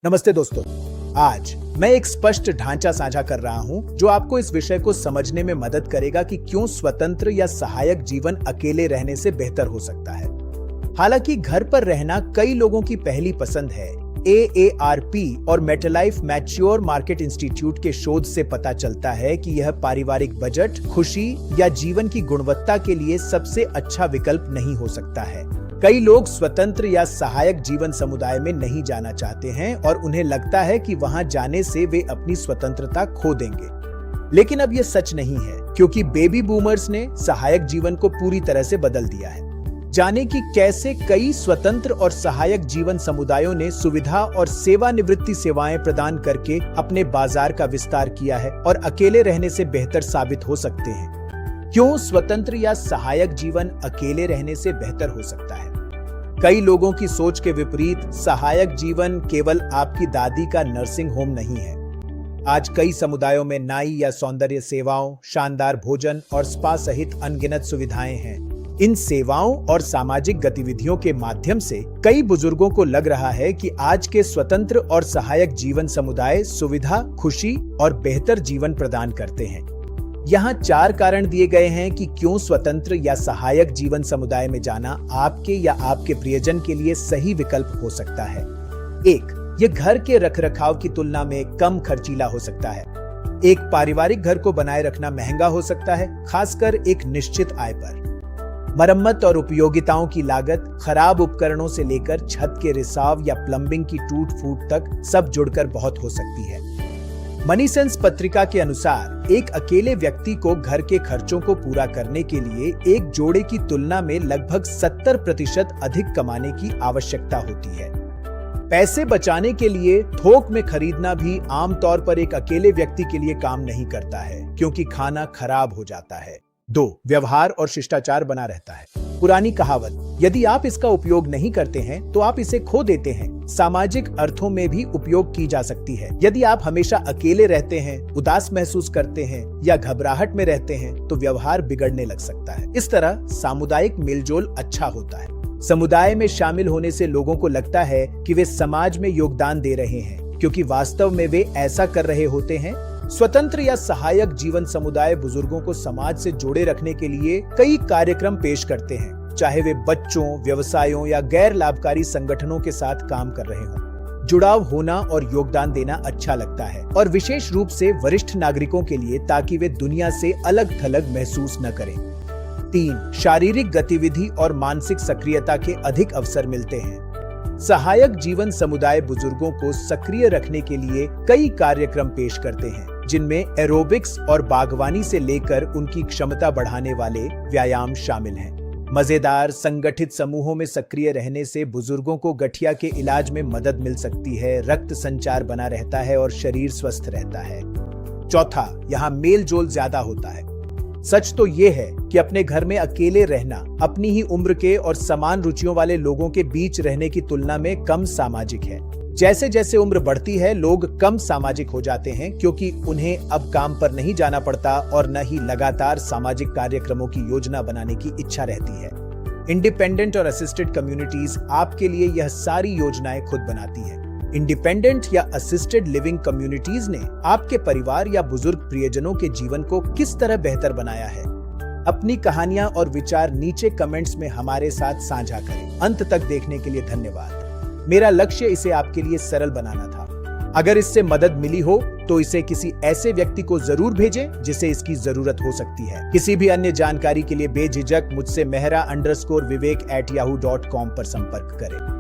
नमस्ते दोस्तों। आज मैं एक स्पष्ट ढांचा साझा कर रहा हूं जो आपको इस विषय को समझने में मदद करेगा कि क्यों स्वतंत्र या सहायक जीवन अकेले रहने से बेहतर हो सकता है। हालांकि घर पर रहना कई लोगों की पहली पसंद है, AARP और मेटालाइफ मैच्योर मार्केट इंस्टीट्यूट के शोध से पता चलता है कि यह पारिवारिक बजट, खुशी या जीवन की गुणवत्ता के लिए सबसे अच्छा विकल्प नहीं हो सकता है। कई लोग स्वतंत्र या सहायक जीवन समुदाय में नहीं जाना चाहते हैं और उन्हें लगता है कि वहां जाने से वे अपनी स्वतंत्रता खो देंगे। लेकिन अब यह सच नहीं है, क्योंकि बेबी बूमर्स ने सहायक जीवन को पूरी तरह से बदल दिया है। जाने कि कैसे कई स्वतंत्र और सहायक जीवन समुदायों ने सुविधा और सेवानिवृत्ति सेवाएं प्रदान करके अपने बाजार का विस्तार किया है और अकेले रहने से बेहतर साबित हो सकते हैं। क्यों स्वतंत्र या सहायक जीवन अकेले रहने से बेहतर हो सकता है? कई लोगों की सोच के विपरीत सहायक जीवन केवल आपकी दादी का नर्सिंग होम नहीं है। आज कई समुदायों में नाई या सौंदर्य सेवाओं, शानदार भोजन और स्पा सहित अनगिनत सुविधाएं हैं। इन सेवाओं और सामाजिक गतिविधियों के माध्यम से कई बुजुर्गों को लग रहा है कि आज के स्वतंत्र और सहायक जीवन समुदाय सुविधा, खुशी और बेहतर जीवन प्रदान करते हैं। यहाँ 4 कारण दिए गए हैं कि क्यों स्वतंत्र या सहायक जीवन समुदाय में जाना आपके या आपके प्रियजन के लिए सही विकल्प हो सकता है। 1. ये घर के रखरखाव की तुलना में कम खर्चीला हो सकता है। एक पारिवारिक घर को बनाए रखना महंगा हो सकता है, खासकर एक निश्चित आय पर। मरम्मत और उपयोगिताओं की लागत, खराब उपकरणों से लेकर छत के रिसाव या प्लम्बिंग की टूट फूट तक सब जुड़कर बहुत हो सकती है। मनी सेंस पत्रिका के अनुसार एक अकेले व्यक्ति को घर के खर्चों को पूरा करने के लिए एक जोड़े की तुलना में लगभग 70% अधिक कमाने की आवश्यकता होती है। पैसे बचाने के लिए थोक में खरीदना भी आमतौर पर एक अकेले व्यक्ति के लिए काम नहीं करता है, क्योंकि खाना खराब हो जाता है। 2. व्यवहार और शिष्टाचार बना रहता है। पुरानी कहावत, यदि आप इसका उपयोग नहीं करते हैं तो आप इसे खो देते हैं, सामाजिक अर्थों में भी उपयोग की जा सकती है। यदि आप हमेशा अकेले रहते हैं, उदास महसूस करते हैं या घबराहट में रहते हैं तो व्यवहार बिगड़ने लग सकता है। इस तरह सामुदायिक मेलजोल अच्छा होता है। समुदाय में शामिल होने से लोगों को लगता है कि वे समाज में योगदान दे रहे हैं, क्योंकि वास्तव में वे ऐसा कर रहे होते हैं। स्वतंत्र या सहायक जीवन समुदाय बुजुर्गों को समाज से जोड़े रखने के लिए कई कार्यक्रम पेश करते हैं, चाहे वे बच्चों, व्यवसायों या गैर लाभकारी संगठनों के साथ काम कर रहे हों। जुड़ाव होना और योगदान देना अच्छा लगता है, और विशेष रूप से वरिष्ठ नागरिकों के लिए, ताकि वे दुनिया से अलग थलग महसूस न करें। 3. शारीरिक गतिविधि और मानसिक सक्रियता के अधिक अवसर मिलते हैं। सहायक जीवन समुदाय बुजुर्गों को सक्रिय रखने के लिए कई कार्यक्रम पेश करते हैं, जिनमें एरोबिक्स और बागवानी से लेकर उनकी क्षमता बढ़ाने वाले व्यायाम शामिल हैं। मजेदार संगठित समूहों में सक्रिय रहने से बुजुर्गों को गठिया के इलाज में मदद मिल सकती है, रक्त संचार बना रहता है और शरीर स्वस्थ रहता है। 4. यहाँ मेल जोल ज्यादा होता है। सच तो ये है कि अपने घर में अकेले रहना अपनी ही उम्र के और समान रुचियों वाले लोगों के बीच रहने की तुलना में कम सामाजिक है। जैसे जैसे उम्र बढ़ती है, लोग कम सामाजिक हो जाते हैं, क्योंकि उन्हें अब काम पर नहीं जाना पड़ता और न ही लगातार सामाजिक कार्यक्रमों की योजना बनाने की इच्छा रहती है। इंडिपेंडेंट और असिस्टेड कम्युनिटीज आपके लिए यह सारी योजनाएं खुद बनाती हैं। इंडिपेंडेंट या असिस्टेड लिविंग कम्युनिटीज ने आपके परिवार या बुजुर्ग प्रियजनों के जीवन को किस तरह बेहतर बनाया है? अपनी कहानियां और विचार नीचे कमेंट्स में हमारे साथ साझा करें। अंत तक देखने के लिए धन्यवाद। मेरा लक्ष्य इसे आपके लिए सरल बनाना था। अगर इससे मदद मिली हो तो इसे किसी ऐसे व्यक्ति को जरूर भेजें जिसे इसकी जरूरत हो सकती है। किसी भी अन्य जानकारी के लिए बेझिझक मुझसे mehra_vivek@yahoo.com पर संपर्क करें।